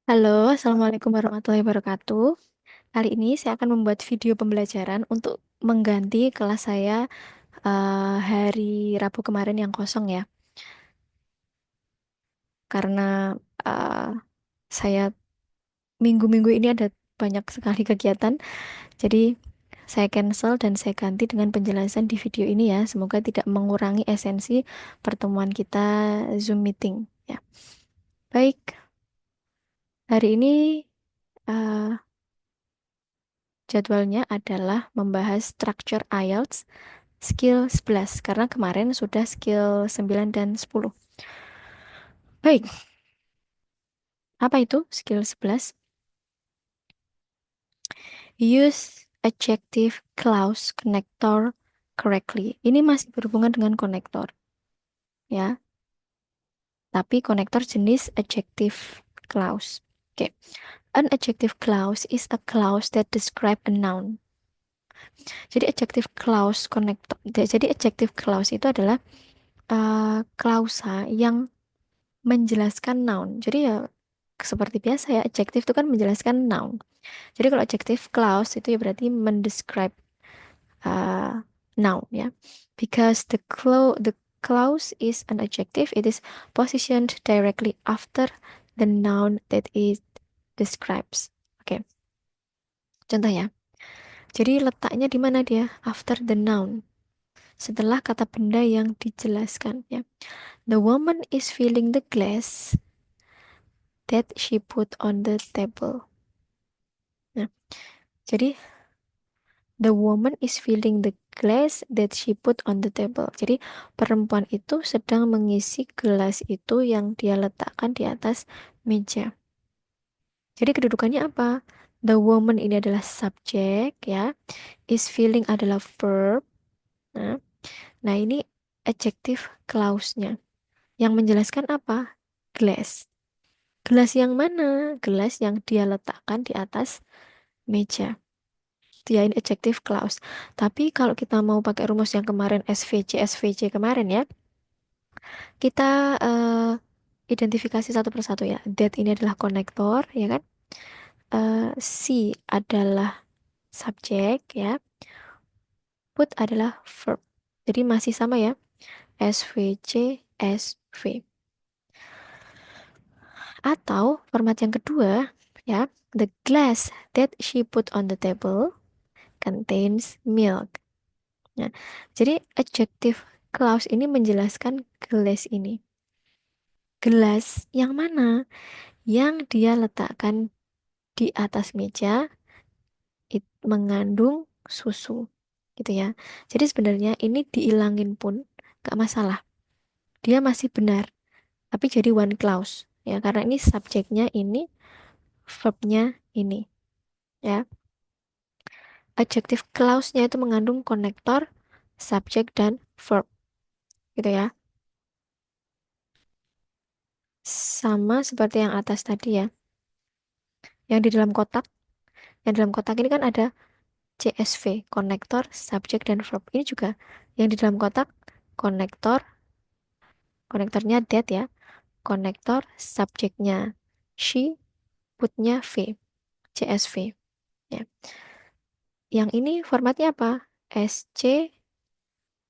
Halo, Assalamualaikum warahmatullahi wabarakatuh. Kali ini saya akan membuat video pembelajaran untuk mengganti kelas saya hari Rabu kemarin yang kosong ya. Karena eh, saya minggu-minggu ini ada banyak sekali kegiatan, jadi saya cancel dan saya ganti dengan penjelasan di video ini ya. Semoga tidak mengurangi esensi pertemuan kita Zoom meeting ya. Baik, hari ini eh, jadwalnya adalah membahas structure IELTS skill 11 karena kemarin sudah skill 9 dan 10. Baik, apa itu skill 11? Use adjective clause connector correctly. Ini masih berhubungan dengan konektor ya, tapi konektor jenis adjective clause. Oke. An adjective clause is a clause that describe a noun. Jadi adjective clause connector. Jadi adjective clause itu adalah klausa yang menjelaskan noun. Jadi ya seperti biasa ya, adjective itu kan menjelaskan noun. Jadi kalau adjective clause itu ya berarti mendescribe uh, noun ya. Because the clause is an adjective, it is positioned directly after the noun that it describes. Oke, contoh ya. Jadi letaknya di mana dia? After the noun. Setelah kata benda yang dijelaskan ya. The woman is filling the glass that she put on the table. Nah, jadi the woman is filling the glass that she put on the table. Jadi perempuan itu sedang mengisi gelas itu yang dia letakkan di atas meja. Jadi kedudukannya apa? The woman ini adalah subjek ya. Is filling adalah verb. Nah, nah ini adjective clause-nya. Yang menjelaskan apa? Glass. Gelas yang mana? Gelas yang dia letakkan di atas meja. Dia ini adjective clause. Tapi kalau kita mau pakai rumus yang kemarin SVC kemarin ya, kita identifikasi satu persatu ya. That ini adalah konektor, ya kan? C adalah subjek, ya. Put adalah verb. Jadi masih sama ya. SVC, SV. Atau format yang kedua, ya. The glass that she put on the table contains milk. Nah, jadi adjective clause ini menjelaskan gelas ini. Gelas yang mana? Yang dia letakkan di atas meja mengandung susu. Gitu ya. Jadi sebenarnya ini diilangin pun gak masalah. Dia masih benar. Tapi jadi one clause. Ya, karena ini subjeknya ini, verbnya ini. Ya. Adjective clause-nya itu mengandung konektor, subjek, dan verb. Gitu ya. Sama seperti yang atas tadi ya. Yang di dalam kotak. Yang dalam kotak ini kan ada CSV, konektor, subjek, dan verb. Ini juga yang di dalam kotak, konektor, konektornya that ya. Konektor, subjeknya she, putnya V, CSV. Ya. Yang ini formatnya apa? SC,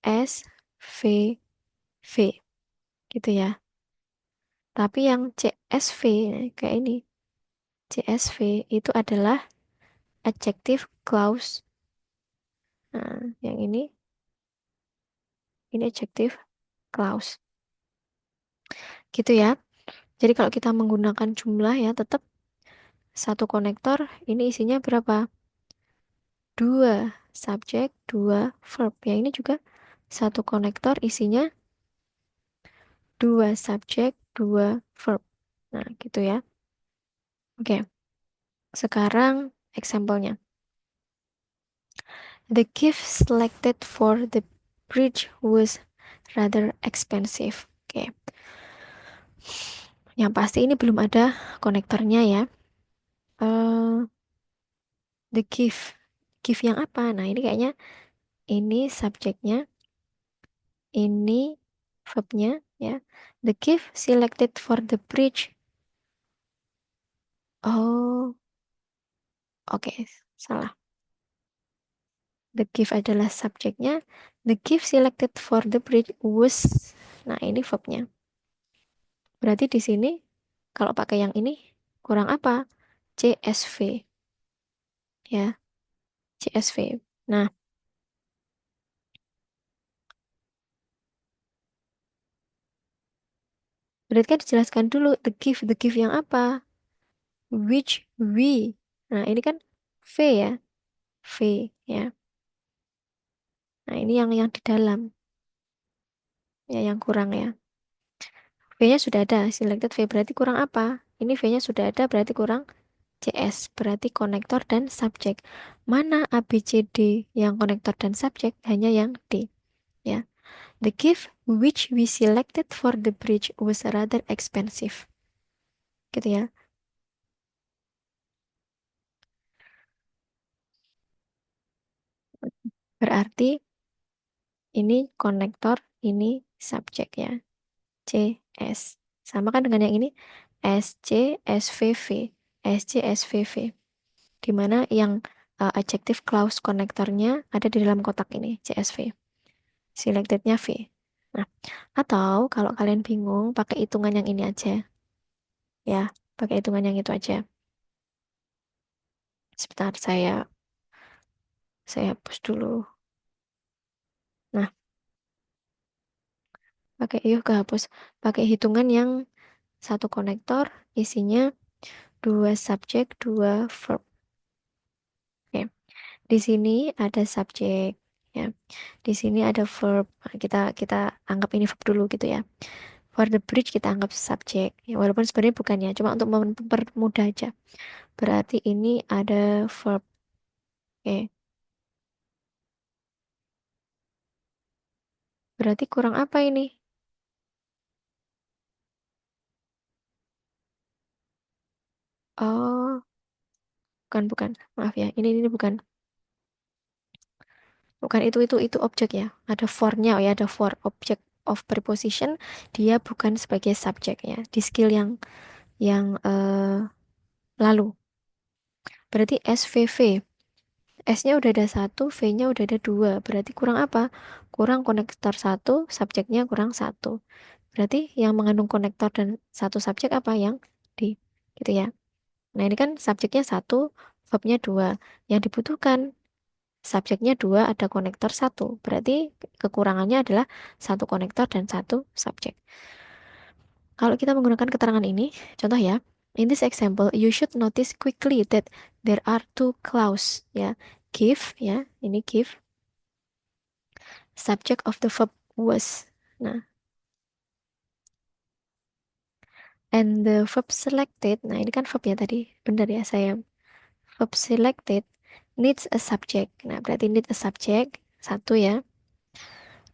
SV, V. Gitu ya. Tapi yang CSV, kayak ini. CSV itu adalah adjective clause. Nah, yang ini adjective clause. Gitu ya. Jadi kalau kita menggunakan jumlah ya tetap satu konektor ini isinya berapa? Dua subjek, dua verb. Yang ini juga satu konektor isinya dua subjek, dua verb. Nah, gitu ya. Oke, sekarang example-nya. The gift selected for the bridge was rather expensive. Oke, yang pasti ini belum ada konektornya ya. Eh, the gift. Gift yang apa? Nah, ini kayaknya ini subjeknya, ini verbnya ya. The gift selected for the bridge Oh, oke, salah. The gift adalah subjeknya. The gift selected for the bridge was. Nah, ini verbnya. Berarti di sini kalau pakai yang ini kurang apa? CSV ya, CSV. Nah, berarti kan dijelaskan dulu the gift yang apa? Which we. Nah, ini kan V ya, V ya. Nah, ini yang di dalam ya yang kurang ya. V-nya sudah ada, selected V berarti kurang apa? Ini V-nya sudah ada berarti kurang CS, berarti konektor dan subjek. Mana A, B, C, D yang konektor dan subjek? Hanya yang D ya. The gift which we selected for the bridge was rather expensive. Gitu ya. Berarti ini konektor, ini subjek ya. CS. Sama kan dengan yang ini SC, SVV. SC, SVV. Di mana yang adjective clause konektornya ada di dalam kotak ini, CSV. Selectednya V. Nah, atau kalau kalian bingung, pakai hitungan yang ini aja. Ya, pakai hitungan yang itu aja. Sebentar, saya hapus dulu. Nah, yuk kehapus. Pakai hitungan yang satu konektor, isinya dua subjek, dua verb. Oke. Di sini ada subjek, ya. Di sini ada verb. Nah, kita anggap ini verb dulu gitu ya. For the bridge kita anggap subjek. Ya, walaupun sebenarnya bukan ya, cuma untuk mempermudah aja. Berarti ini ada verb. Oke. Berarti kurang apa ini? Oh, bukan. Maaf ya. Ini bukan. Bukan itu objek ya. Ada for-nya oh ya, ada for object of preposition, dia bukan sebagai subjek ya. Di skill yang lalu. Berarti SVV. S-nya udah ada satu, V-nya udah ada dua. Berarti kurang apa? Kurang konektor satu, subjeknya kurang satu. Berarti yang mengandung konektor dan satu subjek apa yang di gitu ya. Nah ini kan subjeknya satu, verbnya dua. Yang dibutuhkan subjeknya dua, ada konektor satu. Berarti kekurangannya adalah satu konektor dan satu subjek. Kalau kita menggunakan keterangan ini, contoh ya, in this example, you should notice quickly that there are two clause ya, give ya, ini give, subject of the verb was. Nah, and the verb selected, nah ini kan verb ya tadi, benar ya saya. Verb selected needs a subject. Nah, berarti need a subject, satu ya,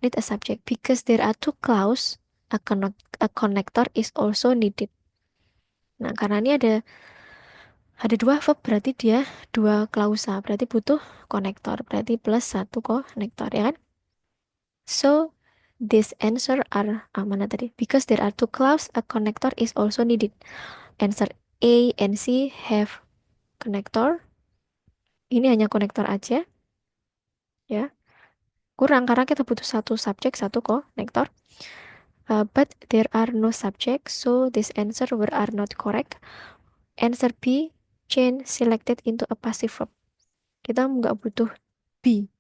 need a subject because there are two clause, a connector is also needed. Nah, karena ini ada dua verb berarti dia dua klausa, berarti butuh konektor, berarti plus satu konektor ya kan. So this answer are mana tadi, because there are two clause a connector is also needed. Answer A and C have connector. Ini hanya konektor aja ya, kurang karena kita butuh satu subjek satu konektor. But there are no subject, so this answer are not correct. Answer B, change selected into a passive verb. Kita nggak butuh B.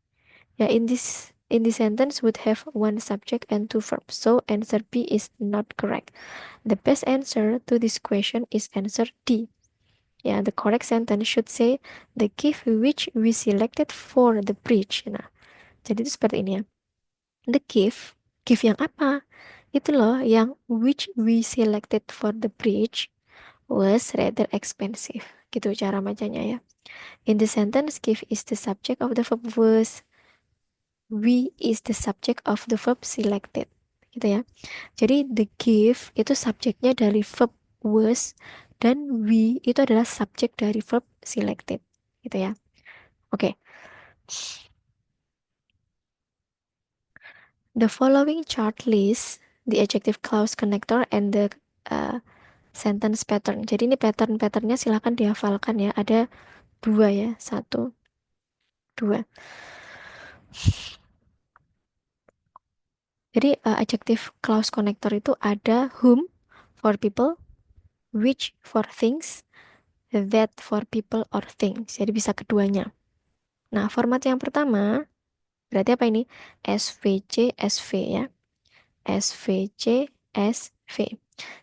Ya, in this sentence would have one subject and two verbs. So answer B is not correct. The best answer to this question is answer D. Ya, the correct sentence should say the gift which we selected for the bridge. Nah, jadi itu seperti ini ya. The gift yang apa? Itu loh yang which we selected for the bridge was rather expensive. Gitu cara bacanya ya. In the sentence, gift is the subject of the verb was. We is the subject of the verb selected. Gitu ya. Jadi the gift itu subjeknya dari verb was dan we itu adalah subjek dari verb selected. Gitu ya. Oke. The following chart lists the adjective clause connector and the uh, Sentence pattern. Jadi ini pattern-patternnya silahkan dihafalkan ya. Ada dua ya. Satu, dua. Jadi adjective clause connector itu ada whom for people, which for things, that for people or things. Jadi bisa keduanya. Nah, format yang pertama berarti apa ini? SVC, SV ya. SVC, SV.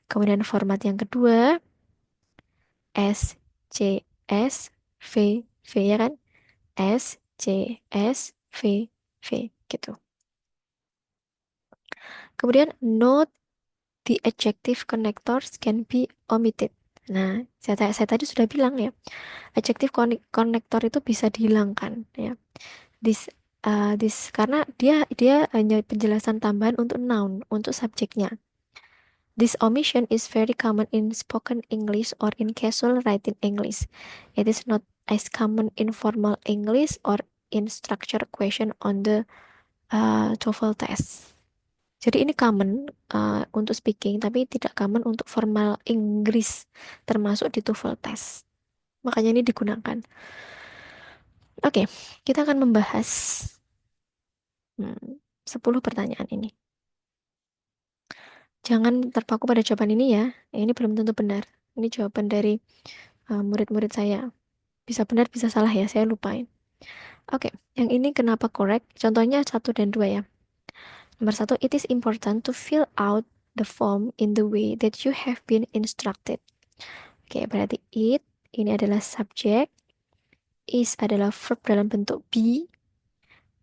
Kemudian format yang kedua SCS, VV ya kan? SCS, VV gitu. Kemudian note the adjective connectors can be omitted. Nah, saya tadi sudah bilang ya, adjective connector itu bisa dihilangkan ya. This karena dia hanya penjelasan tambahan untuk noun, untuk subjeknya. This omission is very common in spoken English or in casual written English. It is not as common in formal English or in structured question on the TOEFL test. Jadi ini common untuk speaking, tapi tidak common untuk formal Inggris, termasuk di TOEFL test. Makanya ini digunakan. Oke, kita akan membahas 10 pertanyaan ini. Jangan terpaku pada jawaban ini ya. Ini belum tentu benar. Ini jawaban dari murid-murid saya. Bisa benar, bisa salah ya. Saya lupain. Oke, yang ini kenapa correct? Contohnya 1 dan 2 ya. Nomor 1, it is important to fill out the form in the way that you have been instructed. Oke, berarti it ini adalah subjek, is adalah verb dalam bentuk be,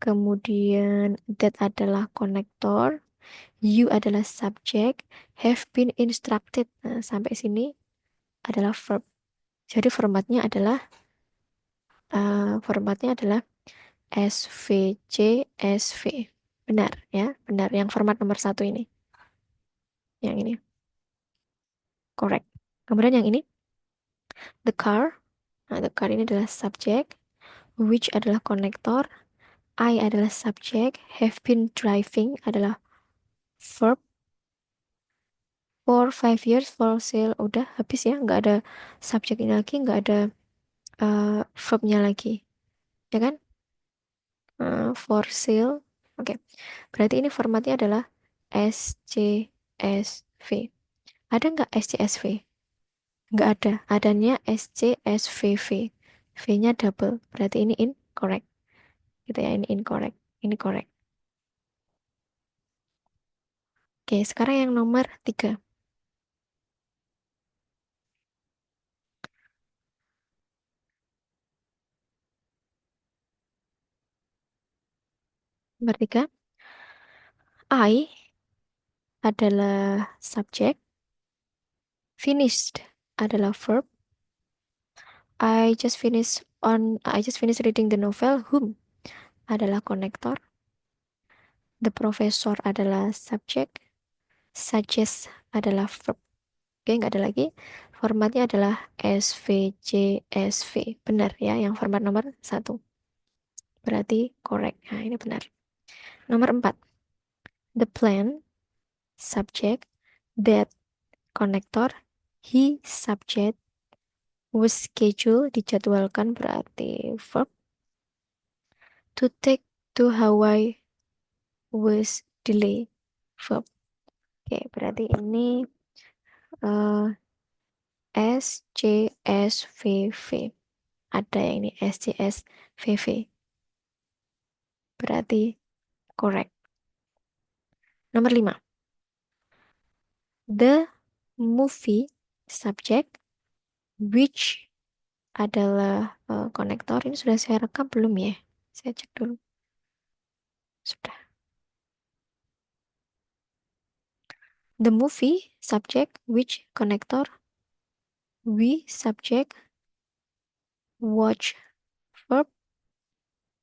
kemudian that adalah konektor, you adalah subjek, have been instructed. Nah, sampai sini adalah verb. Jadi formatnya adalah SVC, SV. Benar ya, benar. Yang format nomor 1 ini. Yang ini, correct. Kemudian yang ini, the car. Nah, the car ini adalah subjek, which adalah konektor, I adalah subjek, have been driving adalah verb, for 5 years for sale. Udah habis ya, nggak ada subjek ini lagi, nggak ada verbnya lagi. Ya kan? For sale. Oke. Berarti ini formatnya adalah SCSV. Ada nggak SCSV? Nggak ada. Adanya SCSVV. V-nya double. Berarti ini incorrect. Gitu ya, ini incorrect. Ini correct. Oke, sekarang yang nomor 3. Nomor 3. I adalah subjek. Finished adalah verb. I just finished reading the novel. Whom adalah konektor. The professor adalah subjek. Suggest adalah verb. Oke, nggak ada lagi. Formatnya adalah SVCSV. Benar ya, yang format nomor 1. Berarti correct. Nah, ini benar. Nomor 4. The plan, subject, that, konektor, he, subject, was scheduled, dijadwalkan berarti verb. To take to Hawaii was delay, verb. Oke, berarti ini SCSVV. Ada yang ini SCSVV. Berarti correct. Nomor 5. The movie subject, which adalah konektor. Ini sudah saya rekam belum ya? Saya cek dulu. Sudah. The movie subject, which konektor, we subject, watch verb,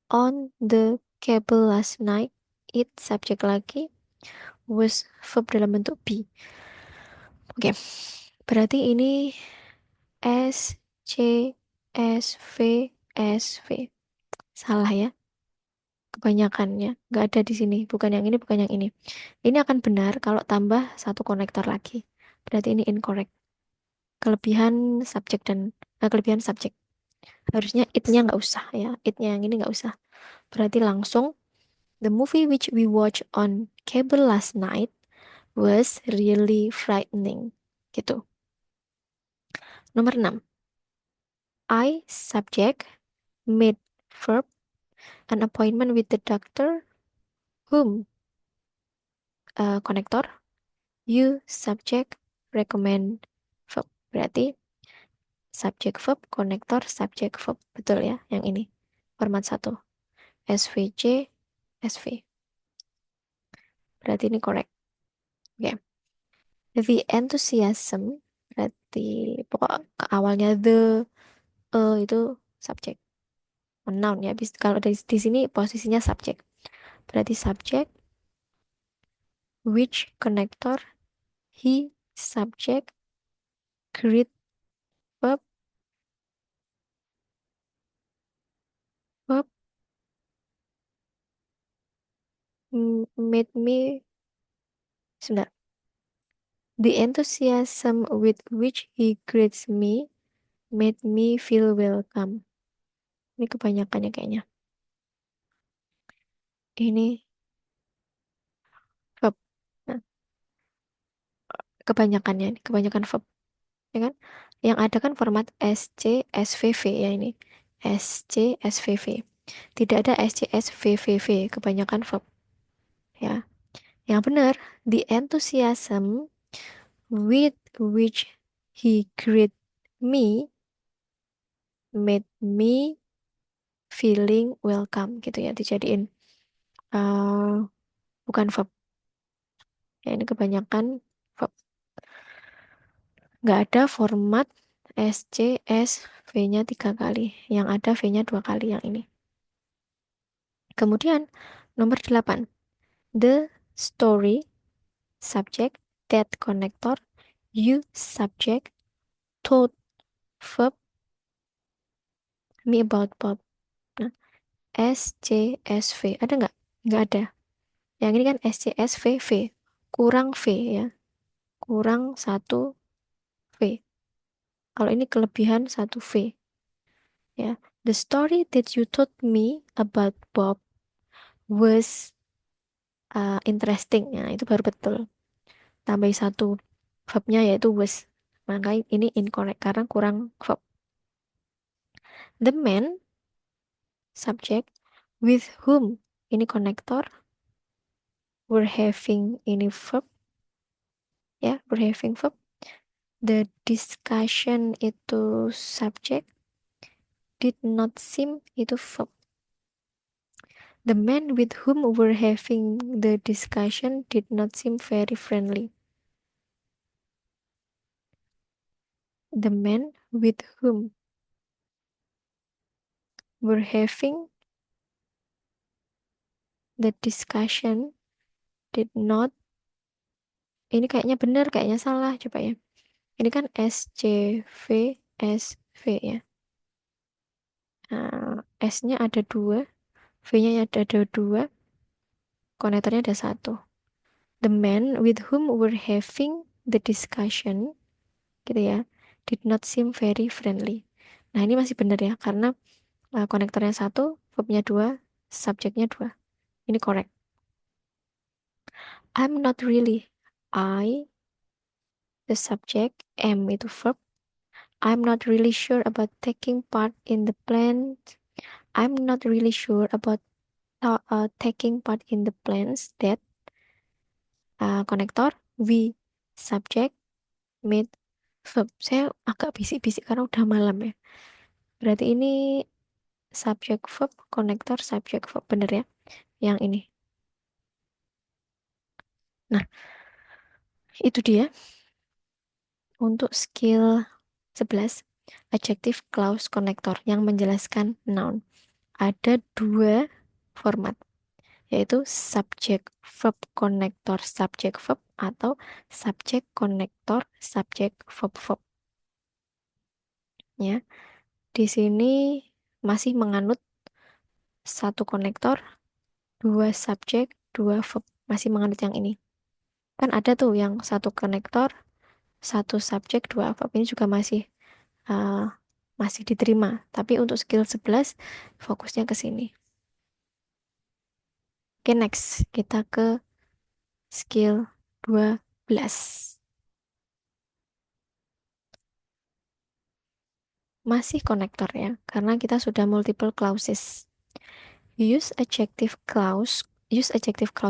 on the cable last night, it subjek lagi, was verb dalam bentuk be. Oke, berarti ini S, C, S, V, S, V. Salah ya, kebanyakannya. Nggak ada di sini, bukan yang ini, bukan yang ini. Ini akan benar kalau tambah satu konektor lagi. Berarti ini incorrect. kelebihan subjek dan kelebihan subjek. Harusnya it-nya nggak usah ya, it-nya yang ini nggak usah. Berarti langsung the movie which we watched on cable last night was really frightening. Gitu. Nomor 6. I subject made verb an appointment with the doctor whom konektor you subject recommend verb. Berarti subject verb konektor subject verb. Betul ya yang ini. Format 1. SVC SV. Berarti ini correct. Oke. The enthusiasm berarti pokok ke awalnya the itu subjek. Noun ya. Kalau di sini posisinya subjek. Berarti subjek which connector he subject greet verb verb made me sebentar. The enthusiasm with which he greets me made me feel welcome. Ini kebanyakannya kayaknya. Ini verb. Nah, kebanyakan verb, ya kan? Yang ada kan format SC SVV ya ini. SC SVV. Tidak ada SC SVVV, kebanyakan verb ya. Yang benar, the enthusiasm with which he greet me made me feeling welcome gitu ya, dijadiin bukan verb. Ya ini kebanyakan verb. Nggak ada format SC S V-nya 3 kali. Yang ada V-nya 2 kali yang ini. Kemudian nomor 8. The story subject that connector you subject told verb me about Bob. Nah, SCSV ada nggak? Nggak ada. Yang ini kan SCSVV kurang V ya, kurang satu V. Kalau ini kelebihan satu V ya. The story that you told me about Bob was interesting. Ya, itu baru betul. Tambahin satu verbnya yaitu was. Maka ini incorrect karena kurang verb. The man subject with whom ini konektor were having ini verb ya, were having verb. The discussion itu subject, did not seem itu verb. The man with whom we're having the discussion did not seem very friendly. The man with whom we're having the discussion did not. Ini kayaknya benar, kayaknya salah. Coba ya. Ini kan SCV, SV ya. Nah, S-nya ada 2, V-nya ada 2, konektornya ada 1. The man with whom we're having the discussion, gitu ya, did not seem very friendly. Nah, ini masih benar ya, karena konektornya 1, verbnya 2, subjeknya 2. Ini correct. I'm not really. I, the subject, am itu verb. I'm not really sure about taking part in the plans. I'm not really sure about taking part in the plans that konektor we subject made verb. Saya agak bisik-bisik karena udah malam ya. Berarti ini subject verb konektor subject verb, bener ya yang ini. Nah, itu dia untuk skill 11 adjective clause connector yang menjelaskan noun. Ada 2 format, yaitu subject verb connector subject verb atau subject connector subject verb verb. Ya, di sini masih menganut satu konektor, 2 subjek, 2 verb. Masih menganut yang ini. Kan ada tuh yang satu konektor, satu subjek, dua verb. Ini juga uh, masih diterima. Tapi untuk skill 11 fokusnya ke sini. Oke, next. Kita ke skill 12. Masih konektor ya, karena kita sudah multiple clauses. Use adjective clause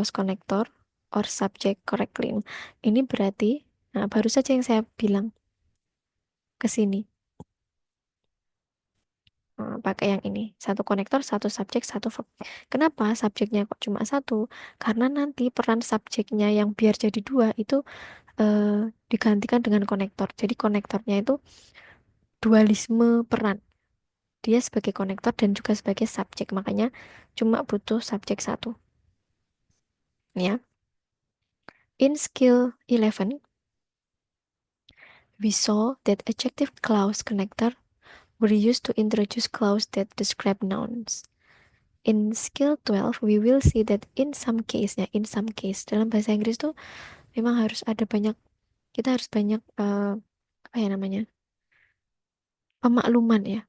connector or subject correctly. Ini berarti, nah baru saja yang saya bilang ke sini. Pakai yang ini. Satu konektor, satu subjek, satu verb. Kenapa subjeknya kok cuma satu? Karena nanti peran subjeknya yang biar jadi dua itu digantikan dengan konektor. Jadi konektornya itu dualisme peran. Dia sebagai konektor dan juga sebagai subjek. Makanya cuma butuh subjek satu. Ya. In skill 11, we saw that adjective clause connector were used to introduce clause that describe nouns. In skill 12, we will see that in some case, dalam bahasa Inggris tuh memang harus ada banyak, kita harus banyak, apa ya namanya, pemakluman ya.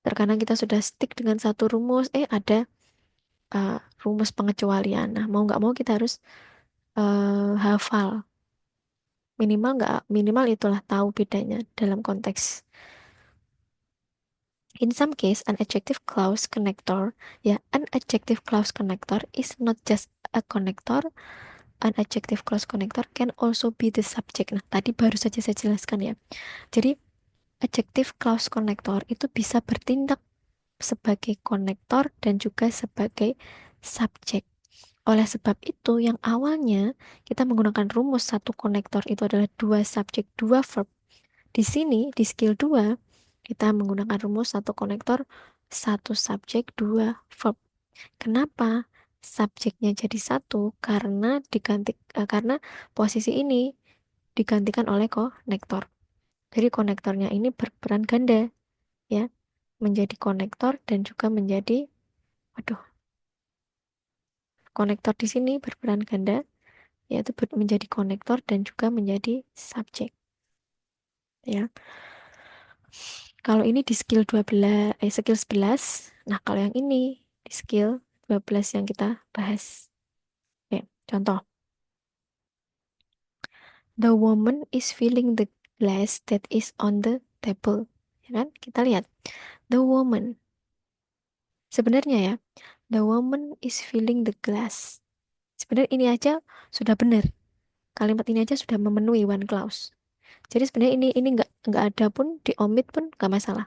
Terkadang kita sudah stick dengan satu rumus, ada rumus pengecualian. Nah, mau nggak mau kita harus hafal. Minimal itulah tahu bedanya dalam konteks. In some case, an adjective clause connector, an adjective clause connector is not just a connector. An adjective clause connector can also be the subject. Nah, tadi baru saja saya jelaskan ya. Jadi, adjective clause connector itu bisa bertindak sebagai konektor dan juga sebagai subjek. Oleh sebab itu, yang awalnya kita menggunakan rumus satu konektor itu adalah dua subjek, dua verb. Di sini, di skill 2, kita menggunakan rumus satu konektor, satu subjek, dua verb. Kenapa? Subjeknya jadi satu karena posisi ini digantikan oleh konektor. Jadi konektornya ini berperan ganda ya, menjadi konektor dan juga menjadi konektor di sini berperan ganda yaitu menjadi konektor dan juga menjadi subjek ya. Kalau ini di skill 12 skill 11. Nah, kalau yang ini di skill 12 yang kita bahas. Oke, contoh. The woman is filling the glass that is on the table. Ya kan? Kita lihat. The woman. Sebenarnya ya, the woman is filling the glass. Sebenarnya ini aja sudah benar. Kalimat ini aja sudah memenuhi one clause. Jadi sebenarnya ini nggak ada pun, di omit pun nggak masalah.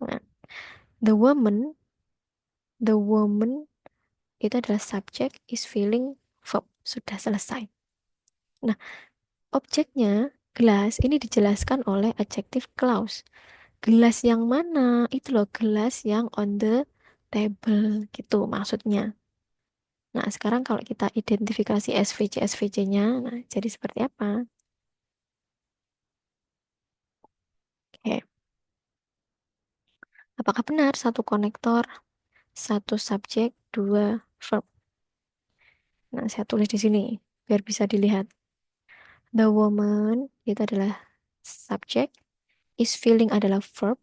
Nah, the woman itu adalah subjek, is filling verb. Sudah selesai. Nah, objeknya gelas ini dijelaskan oleh adjective clause. Gelas yang mana? Itu loh, gelas yang on the table gitu maksudnya. Nah, sekarang kalau kita identifikasi SVC-SVC-nya, nah jadi seperti apa? Oke. Apakah benar satu konektor, satu subjek, dua verb? Nah, saya tulis di sini biar bisa dilihat. The woman itu adalah subjek, is feeling adalah verb,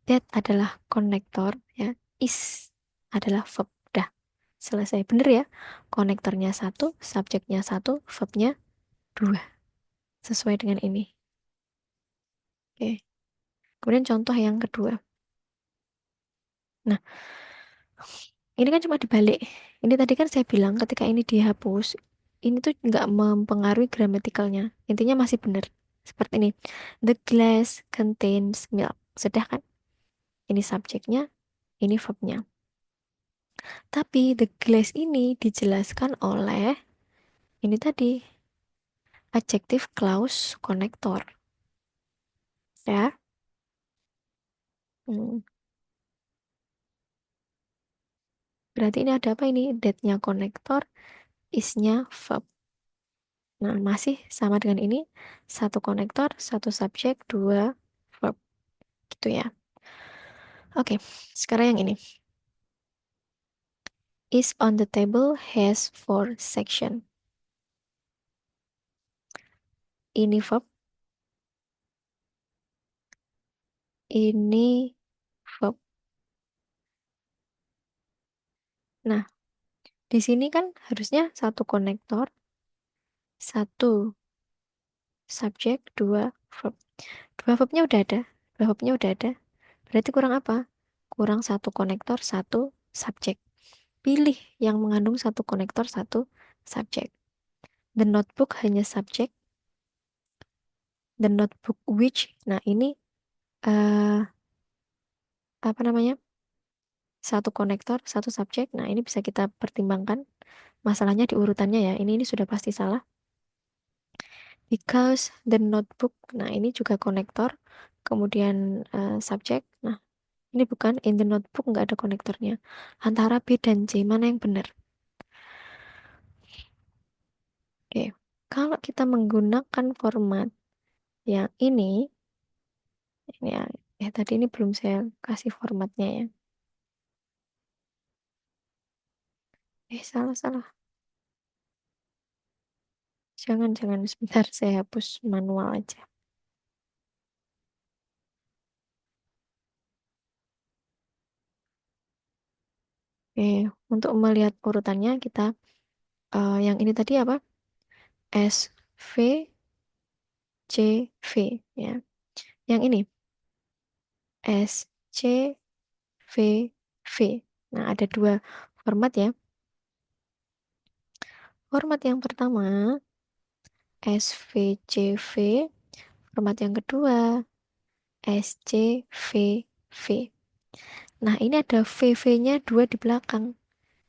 that adalah konektor, ya, is adalah verb. Udah selesai, bener ya? Konektornya satu, subjeknya satu, verbnya dua. Sesuai dengan ini. Oke. Kemudian contoh yang kedua. Nah, ini kan cuma dibalik. Ini tadi kan saya bilang ketika ini dihapus, ini tuh nggak mempengaruhi gramatikalnya. Intinya masih benar. Seperti ini. The glass contains milk. Sudah kan? Ini subjeknya, ini verbnya. Tapi the glass ini dijelaskan oleh ini tadi, adjective clause connector. Ya. Hmm. Berarti ini ada apa ini? That-nya konektor, is-nya verb. Nah, masih sama dengan ini. Satu konektor, satu subjek, dua verb. Gitu ya. Oke, sekarang yang ini. Is on the table has four section. Ini verb, ini verb. Nah, di sini kan harusnya satu konektor, satu subjek, dua verb. Dua verbnya udah ada, dua verbnya udah ada. Berarti kurang apa? Kurang satu konektor, satu subjek. Pilih yang mengandung satu konektor, satu subjek. The notebook hanya subjek. The notebook which. Nah, ini eh apa namanya? Satu konektor, satu subjek. Nah, ini bisa kita pertimbangkan. Masalahnya di urutannya ya. Ini sudah pasti salah. Because the notebook. Nah, ini juga konektor. Kemudian subjek. Nah, ini bukan in the notebook, nggak ada konektornya. Antara B dan C, mana yang benar? Oke. Kalau kita menggunakan format yang ini ya, tadi ini belum saya kasih formatnya ya. Salah. Jangan sebentar saya hapus manual aja. Oke, untuk melihat urutannya kita yang ini tadi apa? S V C V ya. Yang ini S C V V. Nah, ada dua format ya. Format yang pertama S V C V, format yang kedua S C V V. Nah, ini ada VV-nya dua di belakang.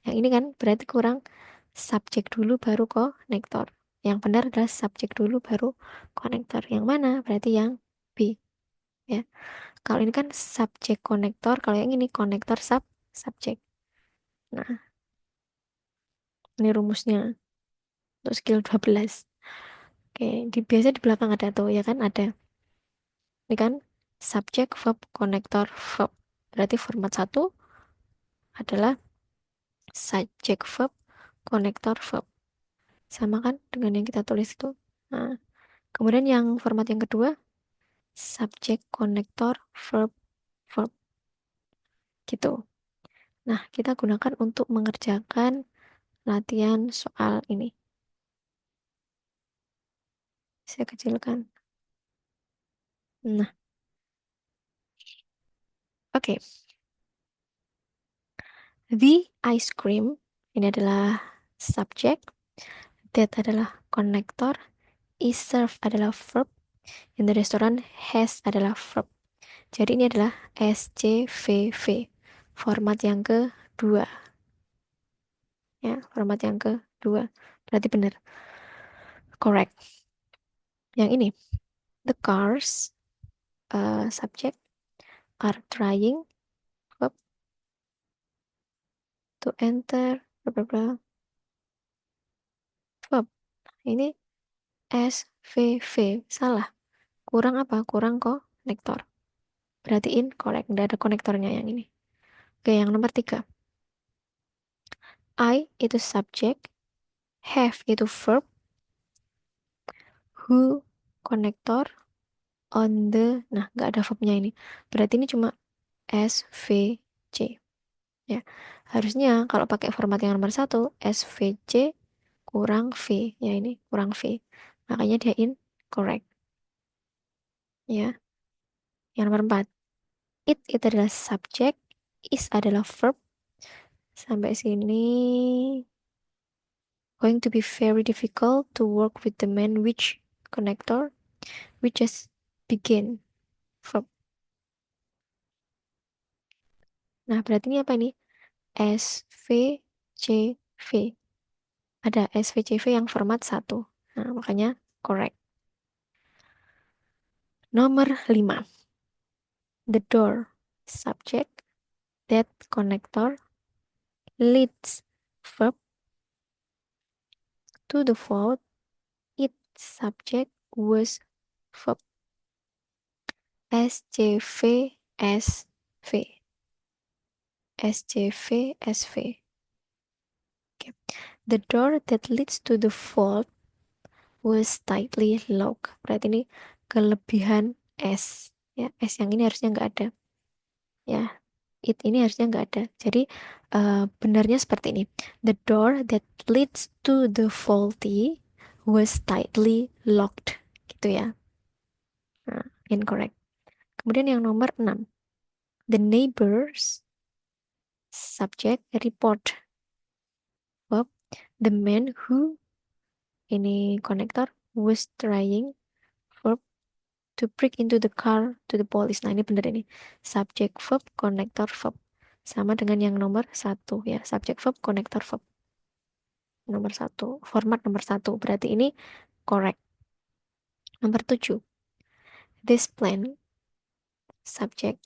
Yang ini kan berarti kurang subjek dulu baru konektor. Yang benar adalah subjek dulu baru konektor. Yang mana? Berarti yang B. Ya. Kalau ini kan subjek konektor, kalau yang ini konektor subjek. Nah, ini rumusnya untuk skill 12. Oke, biasa di belakang ada tuh, ya kan? Ada. Ini kan subjek, verb, konektor, verb. Berarti format satu adalah subjek, verb, konektor, verb. Sama kan dengan yang kita tulis itu. Nah, kemudian yang format yang kedua, subjek, konektor, verb, verb. Gitu. Nah, kita gunakan untuk mengerjakan latihan soal ini. Saya kecilkan. Nah, oke. The ice cream, ini adalah subjek. That adalah konektor. Is served adalah verb. In the restaurant, has adalah verb. Jadi ini adalah SCVV. Format yang kedua. Ya, format yang kedua. Berarti benar. Correct. Yang ini. The cars, subject, are trying, verb, to enter, bla bla bla, verb. Ini SVV. Salah. Kurang apa? Kurang konektor. Berarti incorrect. Nggak ada konektornya yang ini. Oke, yang nomor 3. I itu subjek. Have itu verb. Who konektor. On the. Nah, nggak ada verbnya ini. Berarti ini cuma SVC. Ya. Harusnya kalau pakai format yang nomor 1, SVC kurang V. Ya, ini kurang V. Makanya dia incorrect. Ya. Yang nomor 4. It itu adalah subjek. Is adalah verb. Sampai sini going to be very difficult to work with the man which connector which just begin verb. Nah, berarti ini apa ini? SVCV. Ada SVCV yang format 1. Nah, makanya correct. Nomor 5. The door subject that connector leads verb to the vault. It subject was verb. SCVSV. SCVSV. Okay. The door that leads to the vault was tightly locked. Berarti ini kelebihan S. Ya, S yang ini harusnya nggak ada. Ya, it ini harusnya nggak ada. Jadi benarnya seperti ini. The door that leads to the faulty was tightly locked. Gitu ya. Nah, incorrect. Kemudian yang nomor 6. The neighbors subject report. Verb. The man who ini konektor was trying verb to break into the car to the police. Nah, ini benar ini. Subject verb, konektor verb. Sama dengan yang nomor 1 ya. Subject verb, konektor verb. Nomor 1. Format nomor 1. Berarti ini correct. Nomor 7. This plant, subject,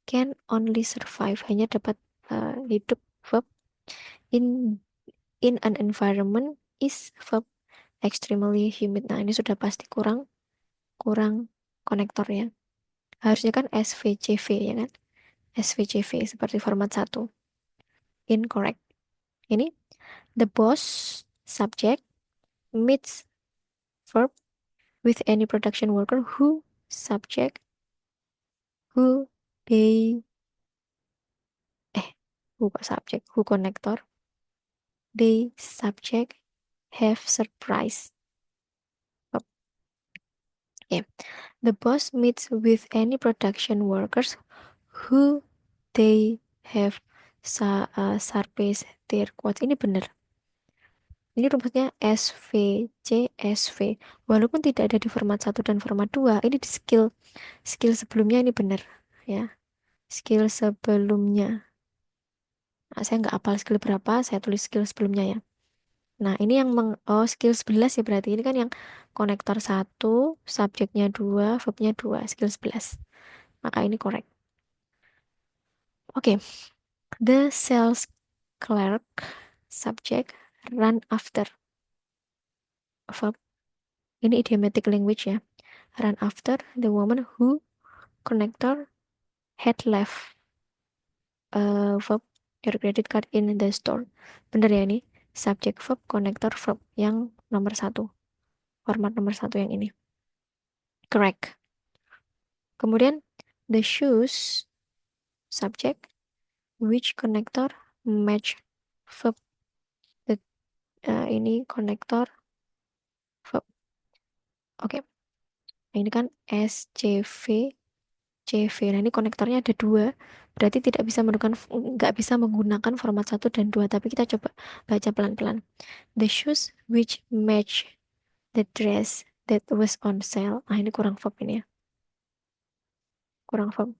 can only survive. Hanya dapat hidup verb in an environment is verb extremely humid. Nah, ini sudah pasti kurang konektor ya. Harusnya kan SVCV ya kan? SVCV seperti format 1. Incorrect. Ini the boss subject meets verb with any production worker who subject who they who subject who connector they subject have surprise. Okay. The boss meets with any production workers who they have surpassed their quotes. Ini benar. Ini rumusnya SVC SV. Walaupun tidak ada di format 1 dan format 2, ini di skill sebelumnya ini benar ya. Skill sebelumnya. Nah, saya nggak hafal skill berapa, saya tulis skill sebelumnya ya. Nah, ini yang skill 11 ya berarti. Ini kan yang konektor 1, subjeknya 2, verbnya 2, skill 11. Maka ini correct. Oke. The sales clerk subject run after verb. Ini idiomatic language ya. Run after the woman who connector had left verb your credit card in the store. Bener ya ini? Subject verb, connector verb yang nomor 1. Format nomor 1 yang ini. Correct. Kemudian the shoes subject which connector match verb. The, ini connector verb. Oke. Ini kan SCV CV. Nah, ini konektornya ada 2. Berarti nggak bisa menggunakan format 1 dan 2. Tapi kita coba baca pelan-pelan. The shoes which match the dress that was on sale. Ah, ini kurang verb ini ya. Kurang verb.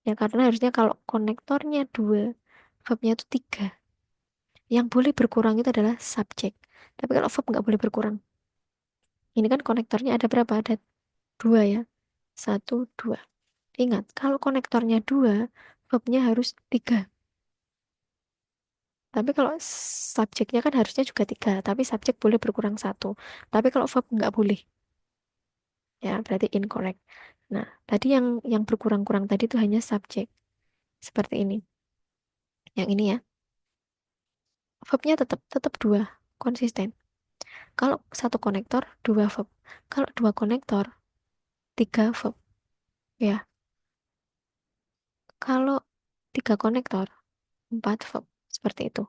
Ya, karena harusnya kalau konektornya 2, verbnya itu 3. Yang boleh berkurang itu adalah subjek. Tapi kalau verb nggak boleh berkurang. Ini kan konektornya ada berapa? Ada 2 ya. 1, 2. Ingat, kalau konektornya 2, verbnya harus 3. Tapi kalau subjeknya kan harusnya juga 3. Tapi subjek boleh berkurang 1. Tapi kalau verb nggak boleh. Ya, berarti incorrect. Nah, tadi yang berkurang-kurang tadi itu hanya subjek. Seperti ini. Yang ini ya. Verbnya tetap 2. Konsisten. Kalau satu konektor, 2 verb. Kalau 2 konektor, 3 verb. Ya. Kalau 3 konektor, 4 verb. Seperti itu.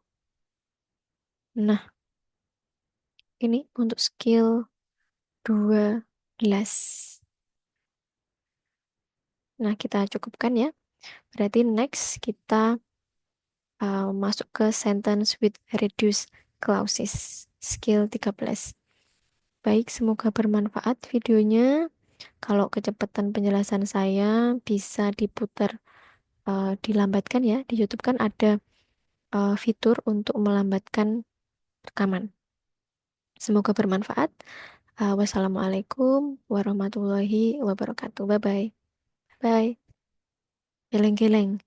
Nah, ini untuk skill 12. Nah, kita cukupkan ya. Berarti next kita masuk ke sentence with reduced clauses. Skill 13. Baik, semoga bermanfaat videonya. Kalau kecepatan penjelasan saya bisa diputar, dilambatkan ya. Di YouTube kan ada fitur untuk melambatkan rekaman. Semoga bermanfaat. Wassalamualaikum warahmatullahi wabarakatuh. Bye-bye. Bye. Geleng-geleng.